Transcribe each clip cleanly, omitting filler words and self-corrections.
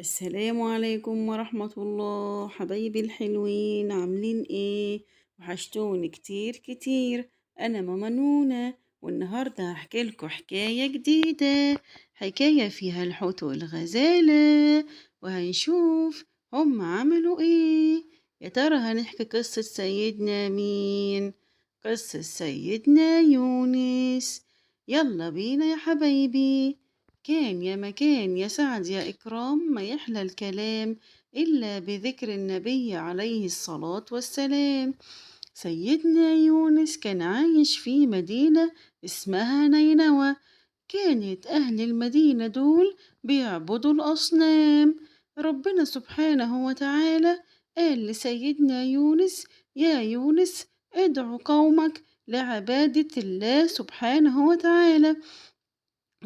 السلام عليكم ورحمة الله، حبايبي الحلوين عاملين ايه؟ وحشتوني كتير كتير. انا ماما نونا، والنهاردة هحكي لكم حكاية جديدة، حكاية فيها الحوت والغزالة، وهنشوف هم عملوا ايه. يا ترى هنحكي قصة سيدنا مين؟ قصة سيدنا يونس. يلا بينا يا حبايبي. كان يا مكان يا سعد يا إكرام، ما يحلى الكلام إلا بذكر النبي عليه الصلاة والسلام. سيدنا يونس كان عايش في مدينة اسمها نينوى. كانت أهل المدينة دول بيعبدوا الأصنام. ربنا سبحانه وتعالى قال لسيدنا يونس: يا يونس، ادعو قومك لعبادة الله سبحانه وتعالى،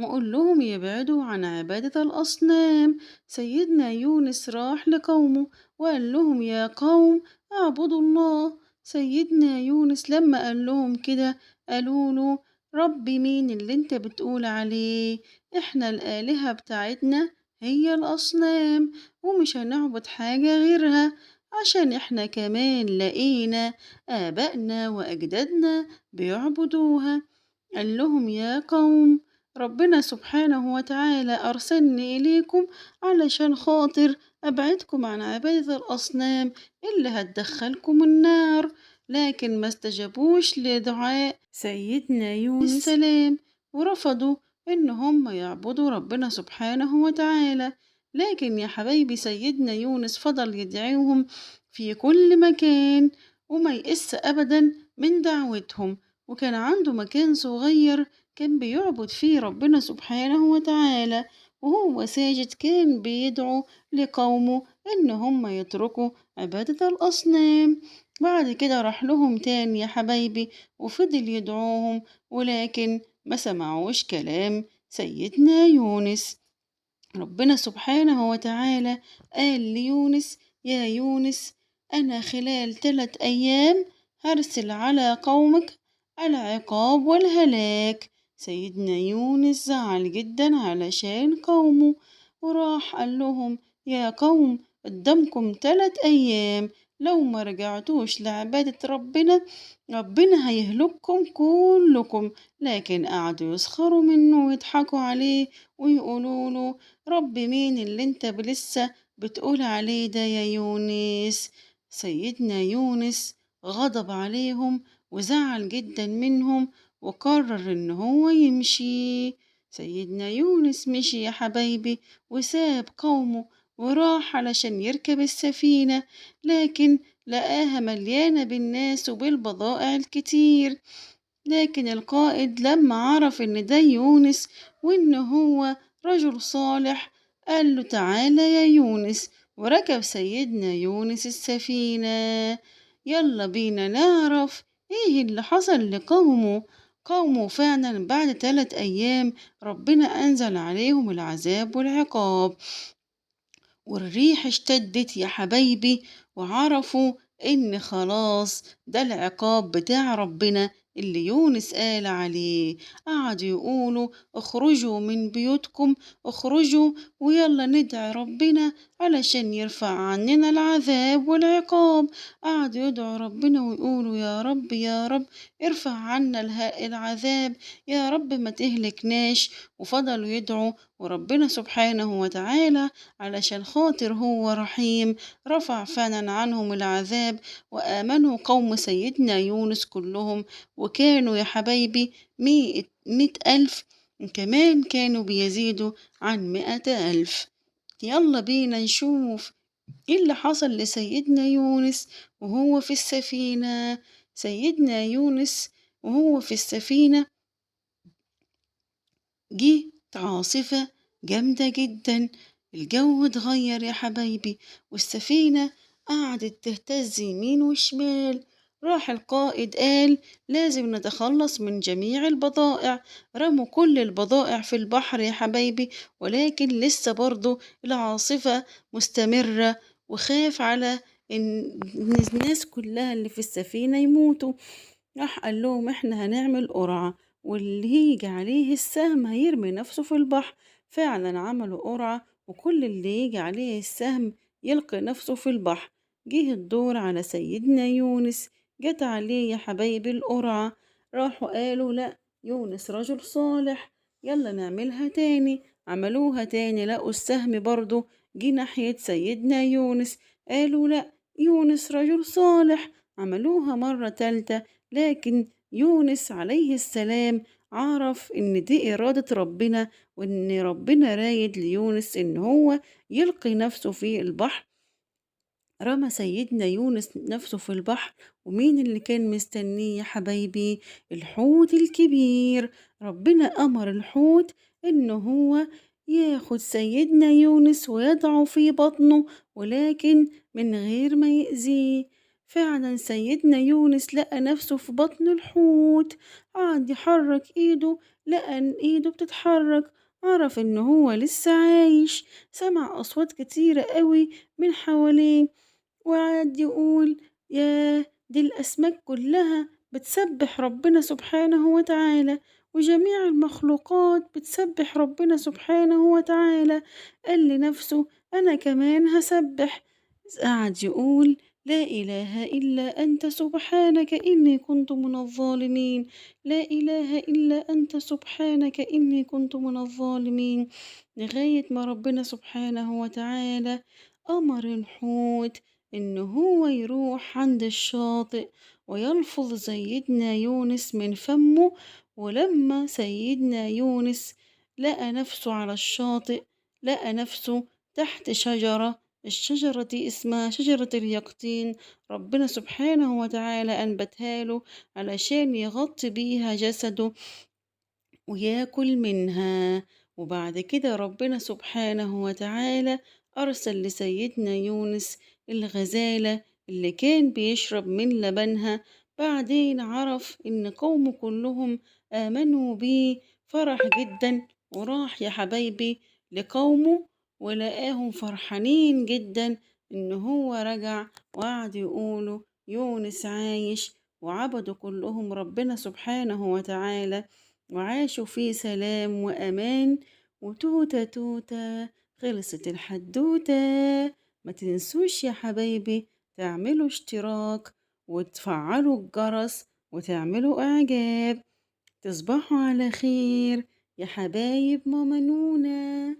وقول لهم يبعدوا عن عبادة الأصنام. سيدنا يونس راح لقومه وقال لهم: يا قوم اعبدوا الله. سيدنا يونس لما قال لهم كده قالوا له: رب مين اللي انت بتقول عليه؟ احنا الآلهة بتاعتنا هي الأصنام، ومش هنعبد حاجة غيرها، عشان احنا كمان لقينا آبائنا وأجدادنا بيعبدوها. قال لهم: يا قوم، ربنا سبحانه وتعالى أرسلني إليكم علشان خاطر أبعدكم عن عبادة الأصنام اللي هتدخلكم النار. لكن ما استجابوش لدعاء سيدنا يونس السلام، ورفضوا إن هم يعبدوا ربنا سبحانه وتعالى. لكن يا حبايبي سيدنا يونس فضل يدعوهم في كل مكان، وما يئس أبدا من دعوتهم. وكان عنده مكان صغير كان بيعبد فيه ربنا سبحانه وتعالى، وهو ساجد كان بيدعو لقومه إن هم يتركوا عبادة الأصنام. بعد كده راح لهم تاني يا حبايبي وفضل يدعوهم، ولكن ما سمعوش كلام سيدنا يونس. ربنا سبحانه وتعالى قال ليونس: يا يونس، أنا خلال 3 أيام هرسل على قومك العقاب والهلاك. سيدنا يونس زعل جدا علشان قومه، وراح قال لهم: يا قوم، قدامكم 3 أيام، لو ما رجعتوش لعبادة ربنا هيهلككم كلكم. لكن قعدوا يسخروا منه ويضحكوا عليه ويقولوا له: رب مين اللي انت لسه بتقول عليه ده يا يونس؟ سيدنا يونس غضب عليهم وزعل جدا منهم، وقرر ان هو يمشي. سيدنا يونس مشي يا حبايبي وساب قومه وراح علشان يركب السفينة، لكن لقاها مليانة بالناس وبالبضائع الكتير. لكن القائد لما عرف إن ده يونس وإن هو رجل صالح قال له: تعالى يا يونس. وركب سيدنا يونس السفينة. يلا بينا نعرف إيه اللي حصل لقومه. قومه فعلا بعد 3 أيام ربنا أنزل عليهم العذاب والعقاب، والريح اشتدت يا حبايبي، وعرفوا إن خلاص ده العقاب بتاع ربنا اللي يونس قال عليه. قعدوا يقولوا: اخرجوا من بيوتكم، اخرجوا ويلا ندعي ربنا علشان يرفع عننا العذاب والعقاب. قعدوا يدعوا ربنا ويقولوا: يا رب يا رب ارفع عنا العذاب، يا رب ما تهلكناش. وفضلوا يدعوا، وربنا سبحانه وتعالى علشان خاطر هو رحيم رفع فعلا عنهم العذاب، وآمنوا قوم سيدنا يونس كلهم، وكانوا يا حبايبي 100 ألف، وكمان كانوا بيزيدوا عن 100 ألف. يلا بينا نشوف ايه اللي حصل لسيدنا يونس وهو في السفينة. سيدنا يونس وهو في السفينة جه عاصفة جامدة جدا، الجو اتغير يا حبايبي، والسفينة قعدت تهتز يمين وشمال. راح القائد قال: لازم نتخلص من جميع البضائع. رموا كل البضائع في البحر يا حبايبي، ولكن لسه برضو العاصفة مستمرة، وخاف على إن الناس كلها اللي في السفينة يموتوا. راح قال لهم: احنا هنعمل قرعة، واللي هيجي عليه السهم هيرمي نفسه في البحر. فعلا عملوا قرعة وكل اللي يجي عليه السهم يلقي نفسه في البحر. جه الدور على سيدنا يونس، جت عليه يا حبايبي القرعة. راحوا قالوا لأ، يونس رجل صالح، يلا نعملها تاني. عملوها تاني لقوا السهم برضو جه ناحية سيدنا يونس. قالوا لأ، يونس رجل صالح. عملوها مرة تالتة، لكن يونس عليه السلام عرف إن دي إرادة ربنا، وإن ربنا رايد ليونس إن هو يلقي نفسه في البحر. رمى سيدنا يونس نفسه في البحر، ومين اللي كان مستنيه يا حبايبي؟ الحوت الكبير. ربنا أمر الحوت إن هو ياخد سيدنا يونس ويضعه في بطنه، ولكن من غير ما يأذيه. فعلا سيدنا يونس لقى نفسه في بطن الحوت، قعد يحرك ايده، لقى ان ايده بتتحرك، عرف ان هو لسه عايش. سمع أصوات كتيرة قوي من حواليه، وقعد يقول: ياه، دي الأسماك كلها بتسبح ربنا سبحانه وتعالى، وجميع المخلوقات بتسبح ربنا سبحانه وتعالى. قال لنفسه: أنا كمان هسبح. قعد يقول: لا إله إلا أنت سبحانك إني كنت من الظالمين. لا إله إلا أنت سبحانك إني كنت من الظالمين. لغاية ما ربنا سبحانه وتعالى أمر الحوت إن هو يروح عند الشاطئ ويلفظ سيدنا يونس من فمه. ولما سيدنا يونس لقى نفسه على الشاطئ، لقى نفسه تحت شجرة. الشجرة دي اسمها شجرة اليقطين. ربنا سبحانه وتعالى أنبتها له علشان يغطي بيها جسده وياكل منها. وبعد كده ربنا سبحانه وتعالى أرسل لسيدنا يونس الغزالة اللي كان بيشرب من لبنها. بعدين عرف إن قومه كلهم آمنوا بيه، فرح جدا وراح يا حبايبي لقومه، ولقاهم فرحانين جدا إن هو رجع. وقعدوا يقولوا: يونس عايش. وعبدوا كلهم ربنا سبحانه وتعالى، وعاشوا في سلام وأمان. وتوتة توتة، خلصت الحدوتة. ما تنسوش يا حبايبي تعملوا اشتراك وتفعلوا الجرس وتعملوا إعجاب. تصبحوا على خير يا حبايب ماما نونا.